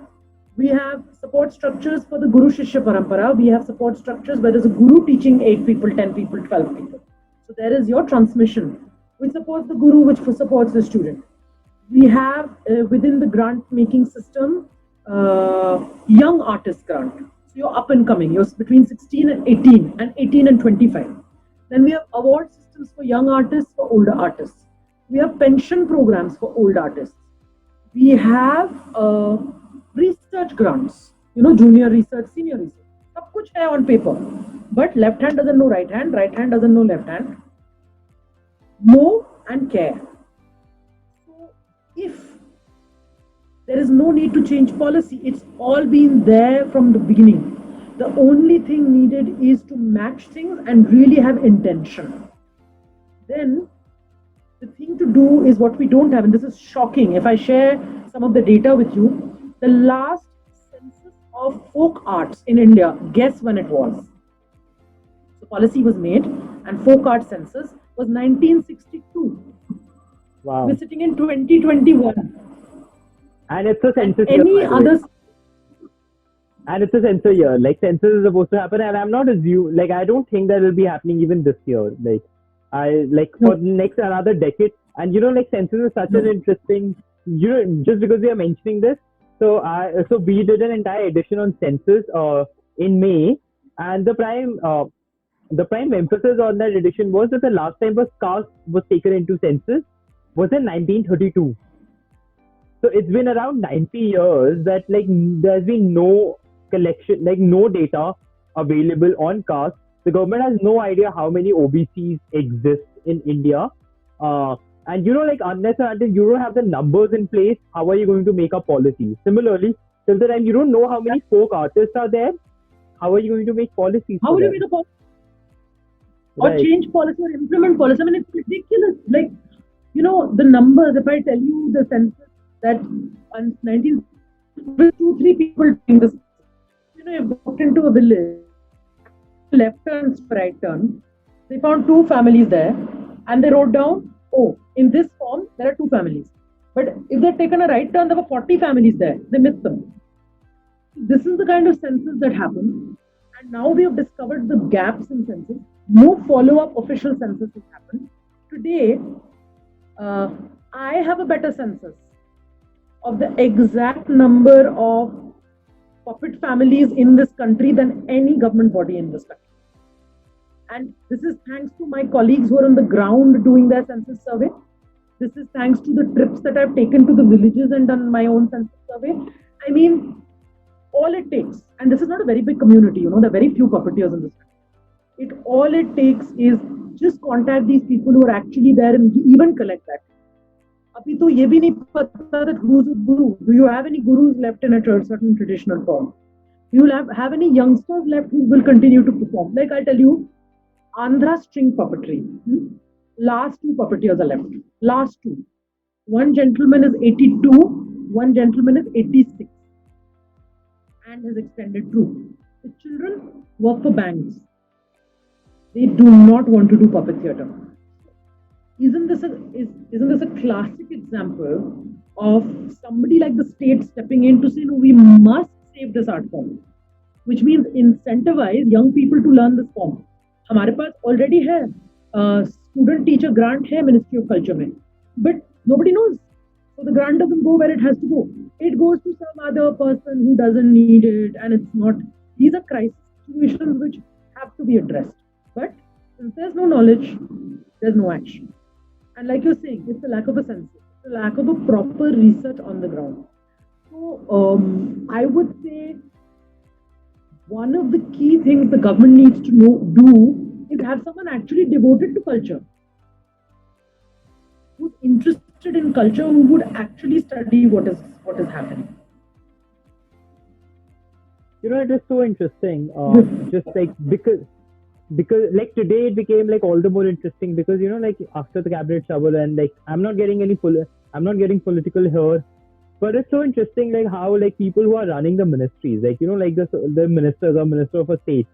[SPEAKER 1] We have support structures for the Guru Shishya Parampara. We have support structures where there's a Guru teaching 8 people, 10 people, 12 people. So there is your transmission, which supports the Guru, which supports the student. We have within the grant making system young artist grant. So you're up and coming. You're between 16 and 18, and 18 and 25. Then we have award systems for young artists, for older artists. We have pension programs for old artists. We have research grants. Junior research, senior research. सब कुछ है on paper. But left hand doesn't know right hand doesn't know left hand. Know and care. So if there is no need to change policy, it's all been there from the beginning. The only thing needed is to match things and really have intention. Then the thing to do is what we don't have, and this is shocking. If I share some of the data with you, the last census of folk arts in India, guess when it was? The policy was made, and folk art census was 1962.
[SPEAKER 2] Wow.
[SPEAKER 1] We're sitting in 2021.
[SPEAKER 2] And it's a census year.
[SPEAKER 1] Any other?
[SPEAKER 2] And it's a census year. Like census is supposed to happen, and I'm not like I don't think that will be happening even this year. Like for the next another decade. And like census is such an interesting. Just because we are mentioning this, so we did an entire edition on census in May, and the prime emphasis on that edition was that the last time caste was taken into census was in 1932. So it's been around 90 years that there's been no collection, no data available on caste. The government has no idea how many OBCs exist in India. And unless and until you don't have the numbers in place, how are you going to make a policy? Similarly, till the time you don't know how many folk artists are there, how are you going to make policies?
[SPEAKER 1] How will you make a policy? Or change policy or implement policy? I mean, it's ridiculous. The numbers, if I tell you the census that on 19, 2-3 people doing this, you walked into a village, left turn, right turn, they found 2 families there, and they wrote down, oh, in this form, there are 2 families. But if they'd taken a right turn, there were 40 families there. They missed them. This is the kind of census that happened. And now we have discovered the gaps in census. No follow-up official census has happened. Today, I have a better census of the exact number of puppet families in this country than any government body in this country. And this is thanks to my colleagues who are on the ground doing their census survey. This is thanks to the trips that I've taken to the villages and done my own census survey. I mean, all it takes, and this is not a very big community, there are very few puppeteers in this country. All it takes is just contact these people who are actually there and even collect that. Abhi to ye bhi nahi pata that who's a guru. Do you have any gurus left in a certain traditional form? Do you have any youngsters left who will continue to perform? Like I tell you, Andhra string puppetry. Last 2 puppeteers are left. Last 2. One gentleman is 82, one gentleman is 86. And his extended troupe. The children work for banks. They do not want to do puppet theatre. Isn't this a classic example of somebody like the state stepping in to say, no, we must save this art form, which means incentivize young people to learn this form. हमारे पास already है student teacher grant है Ministry of Culture में, but nobody knows. So the grant doesn't go where it has to go. It goes to some other person who doesn't need it, and it's not. These are crisis situations which have to be addressed. But since there's no knowledge, there's no action. And like you're saying, it's a lack of a census, it's a lack of a proper research on the ground. So I would say one of the key things the government needs to do is have someone actually devoted to culture, who's interested in culture, who would actually study what is happening.
[SPEAKER 2] It is so interesting. Just like because like today it became like all the more interesting because like after the cabinet trouble and like I'm not getting political here, But it's so interesting, like how like people who are running the ministries, like like the ministers or minister of a state,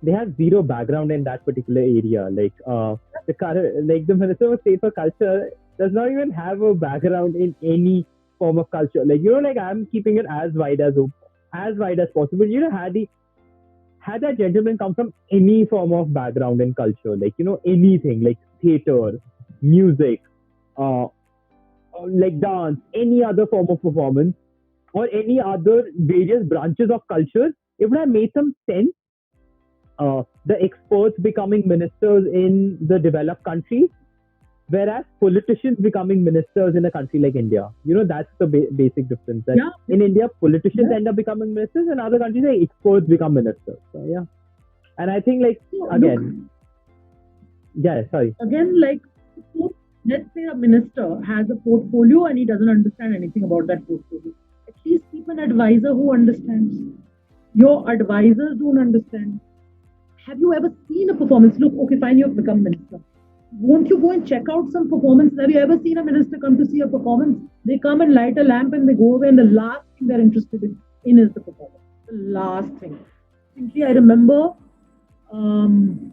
[SPEAKER 2] they have zero background in that particular area. Like the current, like the minister of state for culture does not even have a background in any form of culture. Like like I'm keeping it as wide as possible. Had that gentleman come from any form of background in culture, like anything like theater, music, uh, like dance, any other form of performance, or any other various branches of culture, it would have made some sense. The experts becoming ministers in the developed countries, whereas politicians becoming ministers in a country like India. That's the basic difference. That
[SPEAKER 1] Yeah,
[SPEAKER 2] in India, politicians
[SPEAKER 1] yeah.
[SPEAKER 2] end up becoming ministers, and other countries, like experts become ministers. So yeah, and I think like
[SPEAKER 1] So look,
[SPEAKER 2] again, yeah, sorry.
[SPEAKER 1] again, like, suppose, let's say a minister has a portfolio and he doesn't understand anything about that portfolio. At least keep an advisor who understands. Your advisors don't understand. Have you ever seen a performance? Look, okay, fine, you have become minister. Won't you go and check out some performance? Have you ever seen a minister come to see a performance? They come and light a lamp and they go away, and the last thing they're interested in is the performance. The last thing. Simply, I remember, um,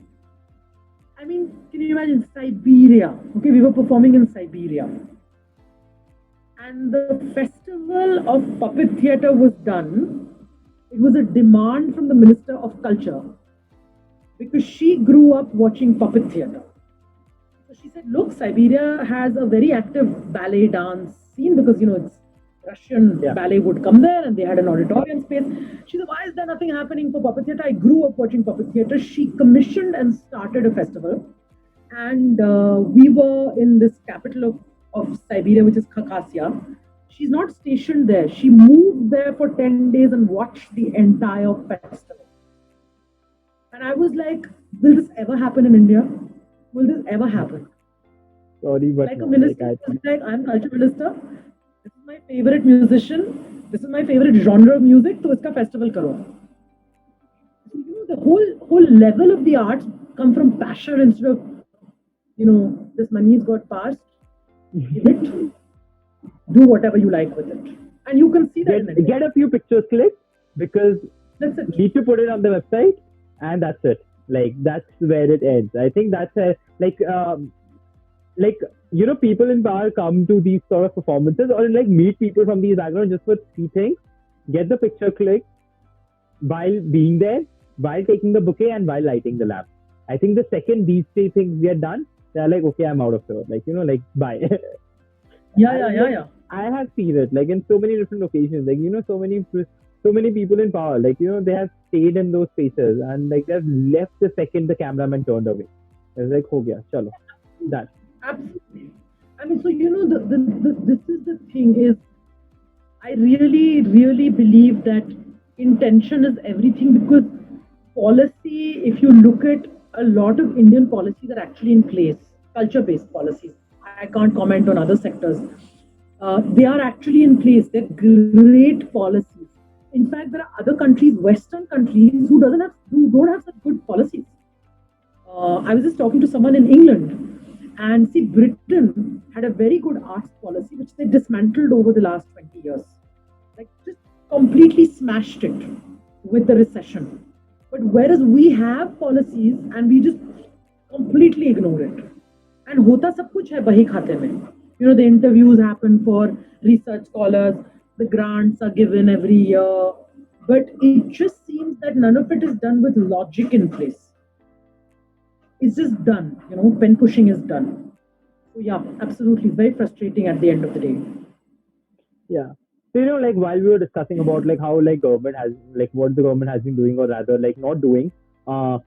[SPEAKER 1] I mean, can you imagine Siberia? Okay, we were performing in Siberia, and the festival of puppet theatre was done. It was a demand from the Minister of Culture because she grew up watching puppet theatre. So she said, look, Siberia has a very active ballet dance scene because, it's Russian
[SPEAKER 2] Yeah.
[SPEAKER 1] ballet would come there and they had an auditorium space. She said, why is there nothing happening for puppet theatre? I grew up watching puppet theatre. She commissioned and started a festival. And we were in this capital of Siberia, which is Khakassia. She's not stationed there. She moved there for 10 days and watched the entire festival. And I was like, will this ever happen in India? Will this ever happen?
[SPEAKER 2] Sorry, but
[SPEAKER 1] Like a
[SPEAKER 2] no. Like
[SPEAKER 1] minister
[SPEAKER 2] I
[SPEAKER 1] was like, I'm culture minister. This is my favorite musician. This is my favorite genre of music. So iska festival karo. So, the whole level of the arts come from passion instead of, this money's got passed. Give it. Do whatever you like with it. And you can see that in India.
[SPEAKER 2] get a few pictures clicked because
[SPEAKER 1] That's it.
[SPEAKER 2] you need to put it on the website, and that's it. Like that's where it ends. I think that's like people in power come to these sort of performances or like meet people from these backgrounds just for three things: get the picture clicked while being there, while taking the bouquet, and while lighting the lamp. I think the second these three things get done, they're like, okay, I'm out of here. Like like bye.
[SPEAKER 1] Yeah.
[SPEAKER 2] I have seen it like in so many different occasions. Like so many people in power. Like they have stayed in those spaces and like they've left the second the cameraman turned away. It's like, ho gaya, chalo, done.
[SPEAKER 1] Absolutely. I mean, so this is the thing is, I really, really believe that intention is everything because policy, if you look at a lot of Indian policies are actually in place, culture-based policies. I can't comment on other sectors. They are actually in place. They're great policies. In fact, there are other countries, Western countries, who don't have such good policies. I was just talking to someone in England, and see, Britain had a very good arts policy which they dismantled over the last 20 years. Like, just completely smashed it with the recession. But whereas we have policies and we just completely ignore it. And hota sab kuch hai bahi khate mein. The interviews happen for research scholars, the grants are given every year, but it just seems that none of it is done with logic in place. It's just done, pen pushing is done. So yeah, absolutely, it's very frustrating at the end of the day.
[SPEAKER 2] Yeah. So like while we were discussing about like how like government has like what the government has been doing or rather like not doing, uh,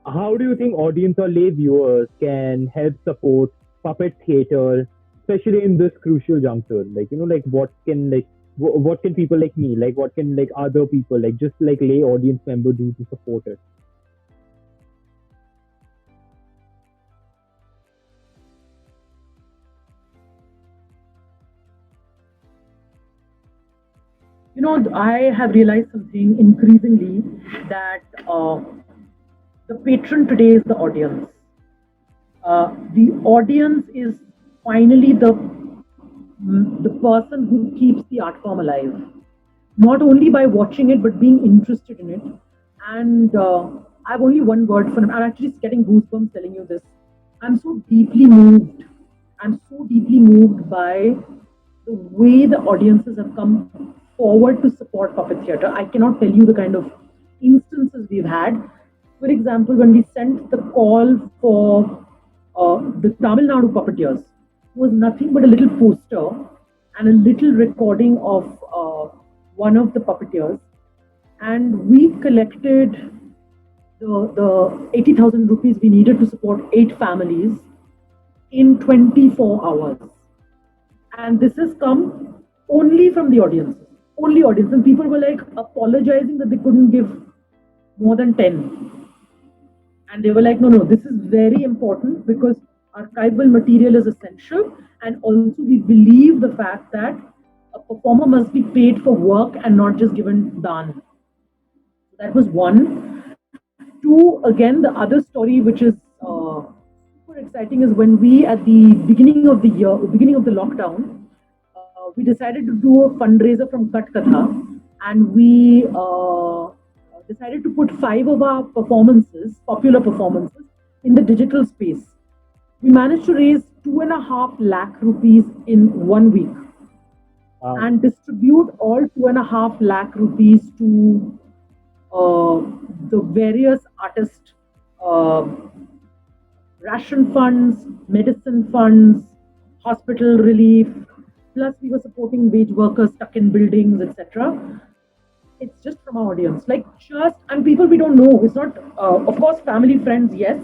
[SPEAKER 2] how do you think audience or lay viewers can help support puppet theater, especially in this crucial juncture? Like like what can people like me, like what can like other people, like just like lay audience member do to support it?
[SPEAKER 1] I have realized something increasingly that the patron today is the audience. The audience is finally the person who keeps the art form alive, not only by watching it but being interested in it. And I have only one word for him. I'm actually getting goosebumps telling you this. I'm so deeply moved. I'm so deeply moved by the way the audiences have come forward to support puppet theatre. I cannot tell you the kind of instances we've had. For example, when we sent the call for the Tamil Nadu puppeteers, was nothing but a little poster and a little recording of one of the puppeteers, and we collected the 80,000 rupees we needed to support 8 families in 24 hours. And this has come only from the audience, only audience. And people were like apologizing that they couldn't give more than 10. And they were like, no, no, this is very important because archival material is essential. And also, we believe the fact that a performer must be paid for work and not just given dan. That was one. Two, again, the other story which is super exciting is when we, at the beginning of the year, beginning of the lockdown, we decided to do a fundraiser from Kat Katha, and we decided to put 5 of our popular performances, in the digital space. We managed to raise 2.5 lakh rupees in 1 week
[SPEAKER 2] Wow.
[SPEAKER 1] and distribute all 2.5 lakh rupees to uh, the various artist uh, ration funds, medicine funds, hospital relief. Plus, we were supporting wage workers stuck in buildings, etc. It's just from our audience, like just and people we don't know. It's not, of course, family, friends, yes,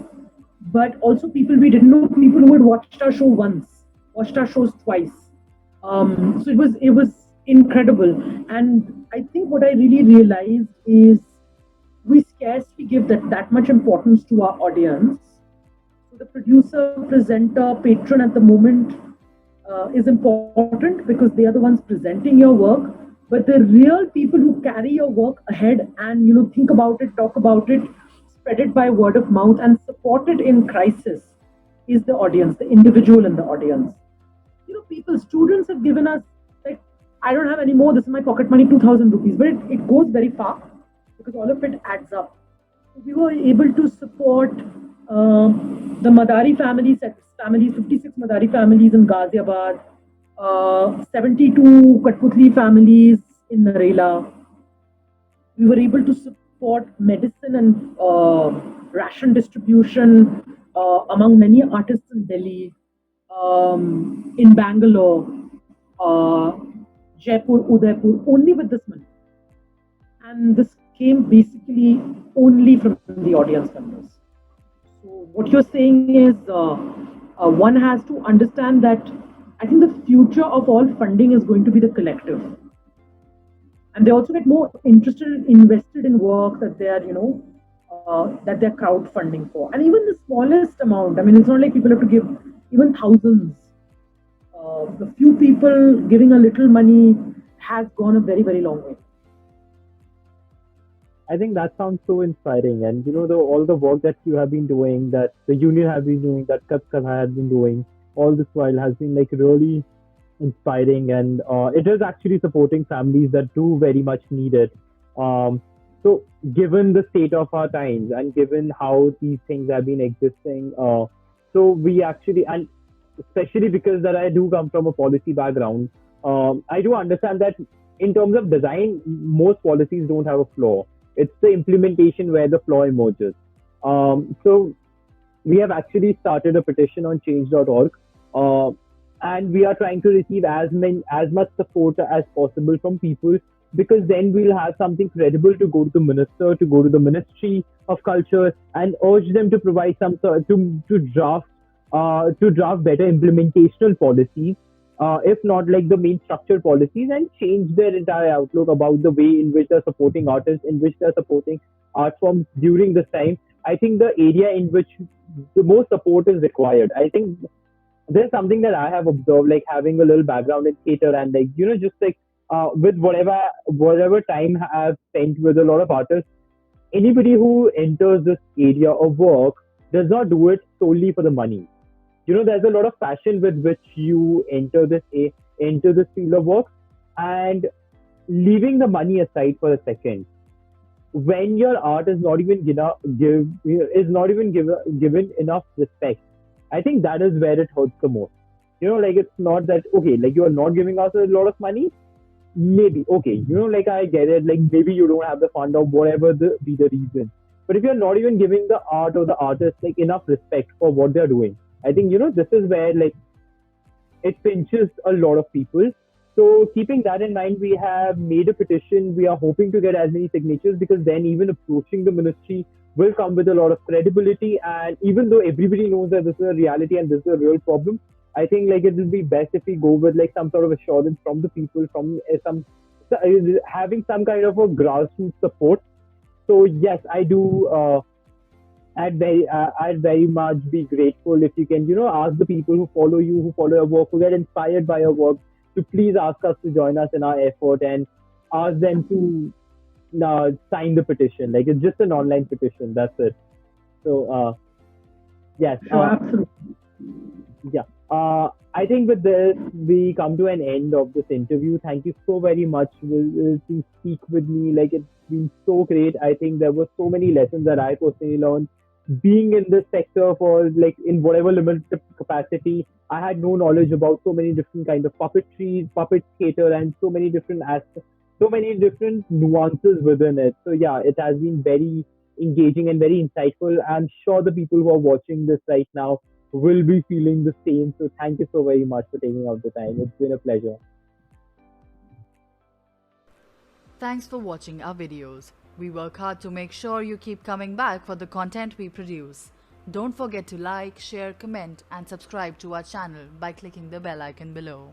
[SPEAKER 1] but also people we didn't know, people who had watched our show once, watched our shows twice. So it was incredible, and I think what I really realized is we scarcely give that much importance to our audience. So the producer, presenter, patron at the moment is important because they are the ones presenting your work. But the real people who carry your work ahead and think about it, talk about it, spread it by word of mouth, and support it in crisis is the audience, the individual in the audience. People, students have given us, like, I don't have any more. This is my pocket money, 2,000 rupees, but it goes very far because all of it adds up. We were able to support the Madari families, 56 Madari families in Ghaziabad, 72 Katputli families in Narela. We were able to support medicine and ration distribution among many artists in Delhi, in Bangalore, uh, Jaipur, Udaipur, only with this money. And this came basically only from the audience members. So what you're saying is, one has to understand that I think the future of all funding is going to be the collective, and they also get more interested and invested in work that that they're crowdfunding for, and even the smallest amount. I mean, it's not like people have to give even thousands. The few people giving a little money has gone a very, very long way.
[SPEAKER 2] I think that sounds so inspiring, and all the work that you have been doing, that the union has been doing, that Katkatha has been doing, all this while has been like really inspiring, and it is actually supporting families that do very much need it. Um, so, given the state of our times and given how these things have been existing, so we actually, and especially because that I do come from a policy background, I do understand that in terms of design, most policies don't have a flaw. It's the implementation where the flaw emerges. So we have actually started a petition on change.org, uh, and we are trying to receive as much support as possible from people, because then we'll have something credible to go to the minister, to go to the Ministry of Culture, and urge them to provide some sort to draft better implementational policies, if not like the main structural policies, and change their entire outlook about the way in which they're supporting artists, in which they're supporting art forms during this time. I think the area in which the most support is required. I think there's something that I have observed, like having a little background in theater, and like just like with whatever time I've spent with a lot of artists, anybody who enters this area of work does not do it solely for the money. There's a lot of passion with which you enter this into this field of work. And leaving the money aside for a second, when your art is not even given enough respect, I think that is where it hurts the most. Like it's not that okay, like you are not giving us a lot of money. Maybe okay, like I get it. Like maybe you don't have the fund or whatever be the reason. But if you're not even giving the art or the artist like enough respect for what they're doing, I think this is where like it pinches a lot of people. So keeping that in mind, we have made a petition. We are hoping to get as many signatures because then even approaching the ministry will come with a lot of credibility. And even though everybody knows that this is a reality and this is a real problem, I think like it will be best if we go with like some sort of assurance from the people, from having some kind of a grassroots support. So yes, I do. I'd very much be grateful if you can, ask the people who follow you, who follow your work, who get inspired by your work, to please ask us to join us in our effort and ask them to sign the petition. Like it's just an online petition. That's it. So yes,
[SPEAKER 1] Sure, absolutely.
[SPEAKER 2] yeah. I think with this we come to an end of this interview. Thank you so very much to speak with me. Like it's been so great. I think there were so many lessons that I personally learned being in this sector for like in whatever limited capacity. I had no knowledge about so many different kind of puppetry, puppet theater, and so many different aspects, so many different nuances within it. So yeah, it has been very engaging and very insightful. I'm sure the people who are watching this right now will be feeling the same. So thank you so very much for taking out the time. It's been a pleasure.
[SPEAKER 3] Thanks for watching our videos. We work hard to make sure you keep coming back for the content we produce. Don't forget to like, share, comment and subscribe to our channel by clicking the bell icon below.